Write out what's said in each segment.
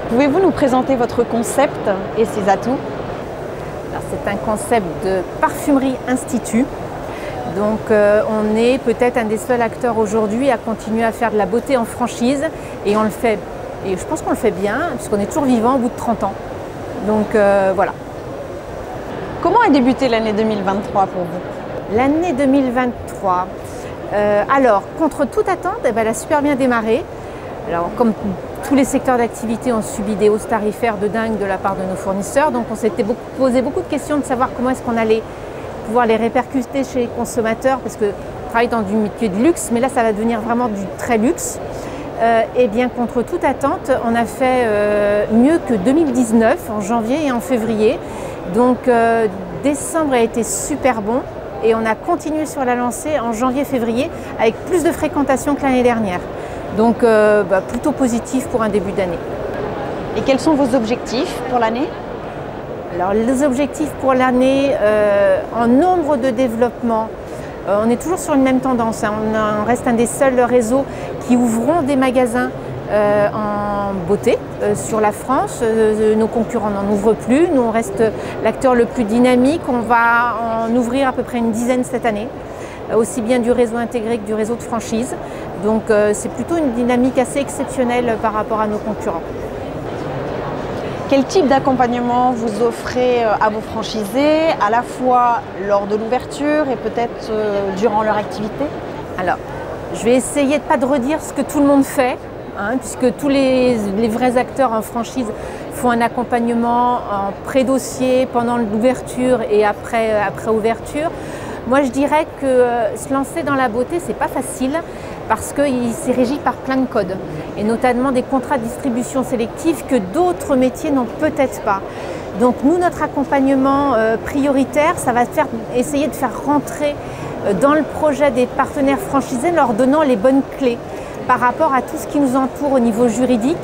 Pouvez-vous nous présenter votre concept et ses atouts? C'est un concept de parfumerie institut. Donc on est peut-être un des seuls acteurs aujourd'hui à continuer à faire de la beauté en franchise et on le fait, et je pense qu'on le fait bien puisqu'on est toujours vivant au bout de 30 ans. Donc voilà. Comment a débuté l'année 2023 pour vous? L'année 2023, alors contre toute attente, elle a super bien démarré. Alors comme tous les secteurs d'activité ont subi des hausses tarifaires de dingue de la part de nos fournisseurs, donc on s'était posé beaucoup de questions de savoir comment est-ce qu'on allait pouvoir les répercuter chez les consommateurs, parce qu'on travaille dans du métier de luxe, mais là ça va devenir vraiment du très luxe. Et bien contre toute attente, on a fait mieux que 2019 en janvier et en février. Donc décembre a été super bon et on a continué sur la lancée en janvier-février avec plus de fréquentation que l'année dernière. Donc plutôt positif pour un début d'année. Et quels sont vos objectifs pour l'année? Alors les objectifs pour l'année, en nombre de développement, on est toujours sur une même tendance. On reste un des seuls réseaux qui ouvront des magasins en beauté sur la France. Nos concurrents n'en ouvrent plus. Nous, on reste l'acteur le plus dynamique. On va en ouvrir à peu près une dizaine cette année, aussi bien du réseau intégré que du réseau de franchise. Donc c'est plutôt une dynamique assez exceptionnelle par rapport à nos concurrents. Quel type d'accompagnement vous offrez à vos franchisés, à la fois lors de l'ouverture et peut-être durant leur activité? Alors, je vais essayer de ne pas redire ce que tout le monde fait, puisque tous les vrais acteurs en franchise font un accompagnement en pré-dossier, pendant l'ouverture et après ouverture. Moi, je dirais que se lancer dans la beauté, c'est pas facile parce qu'il s'est régi par plein de codes et notamment des contrats de distribution sélective que d'autres métiers n'ont peut-être pas. Donc nous, notre accompagnement prioritaire, ça va essayer de faire rentrer dans le projet des partenaires franchisés, leur donnant les bonnes clés par rapport à tout ce qui nous entoure au niveau juridique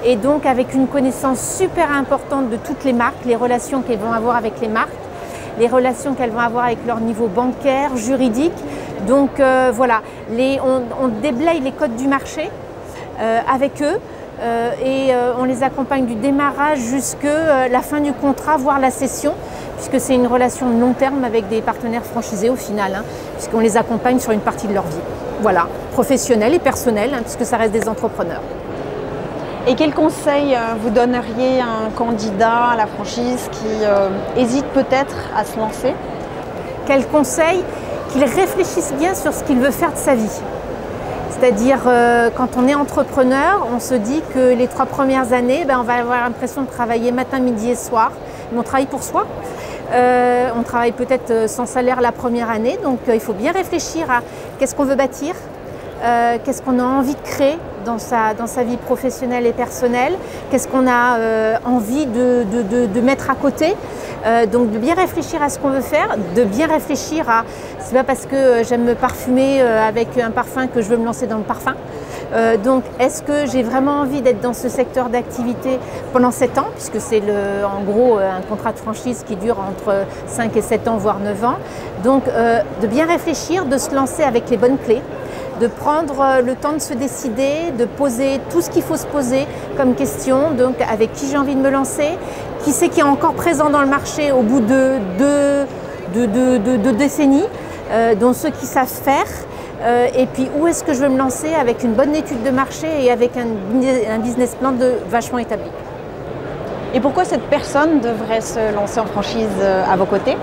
et donc avec une connaissance super importante de toutes les marques, les relations qu'elles vont avoir avec les marques, les relations qu'elles vont avoir avec leur niveau bancaire, juridique. Donc voilà, on déblaye les codes du marché avec eux et on les accompagne du démarrage jusqu'à la fin du contrat, voire la cession, puisque c'est une relation de long terme avec des partenaires franchisés au final, puisqu'on les accompagne sur une partie de leur vie. Voilà, professionnelle et personnelle, puisque ça reste des entrepreneurs. Et quel conseil vous donneriez à un candidat à la franchise qui hésite peut-être à se lancer? Quel conseil? Qu'il réfléchisse bien sur ce qu'il veut faire de sa vie. C'est-à-dire, quand on est entrepreneur, on se dit que les 3 premières années, on va avoir l'impression de travailler matin, midi et soir. Mais on travaille pour soi. On travaille peut-être sans salaire la première année. Donc, il faut bien réfléchir à qu'est-ce qu'on veut bâtir, qu'est-ce qu'on a envie de créer dans sa vie professionnelle et personnelle, qu'est-ce qu'on a envie de mettre à côté. Donc de bien réfléchir à ce qu'on veut faire, de bien réfléchir à, c'est pas parce que j'aime me parfumer avec un parfum que je veux me lancer dans le parfum. Donc est-ce que j'ai vraiment envie d'être dans ce secteur d'activité pendant 7 ans, puisque c'est en gros un contrat de franchise qui dure entre 5 et 7 ans, voire 9 ans. Donc de bien réfléchir, de se lancer avec les bonnes clés, de prendre le temps de se décider, de poser tout ce qu'il faut se poser comme question, donc avec qui j'ai envie de me lancer, qui c'est qui est encore présent dans le marché au bout de deux décennies, dont ceux qui savent faire, et puis où est-ce que je veux me lancer avec une bonne étude de marché et avec un business plan vachement établi. Et pourquoi cette personne devrait se lancer en franchise à vos côtés?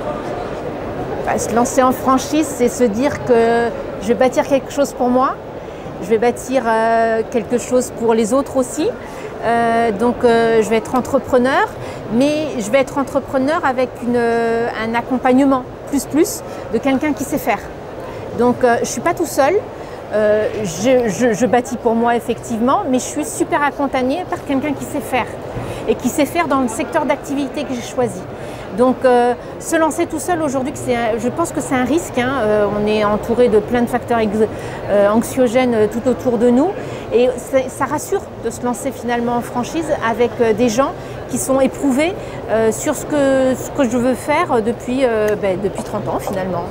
Se lancer en franchise, c'est se dire que je vais bâtir quelque chose pour moi, je vais bâtir quelque chose pour les autres aussi. Donc je vais être entrepreneur, mais je vais être entrepreneur avec un accompagnement plus de quelqu'un qui sait faire. Donc je ne suis pas tout seul, je bâtis pour moi effectivement, mais je suis super accompagnée par quelqu'un qui sait faire et qui sait faire dans le secteur d'activité que j'ai choisi. Donc se lancer tout seul aujourd'hui, je pense que c'est un risque. On est entouré de plein de facteurs anxiogènes tout autour de nous. Et ça rassure de se lancer finalement en franchise avec des gens qui sont éprouvés sur ce que je veux faire depuis 30 ans finalement.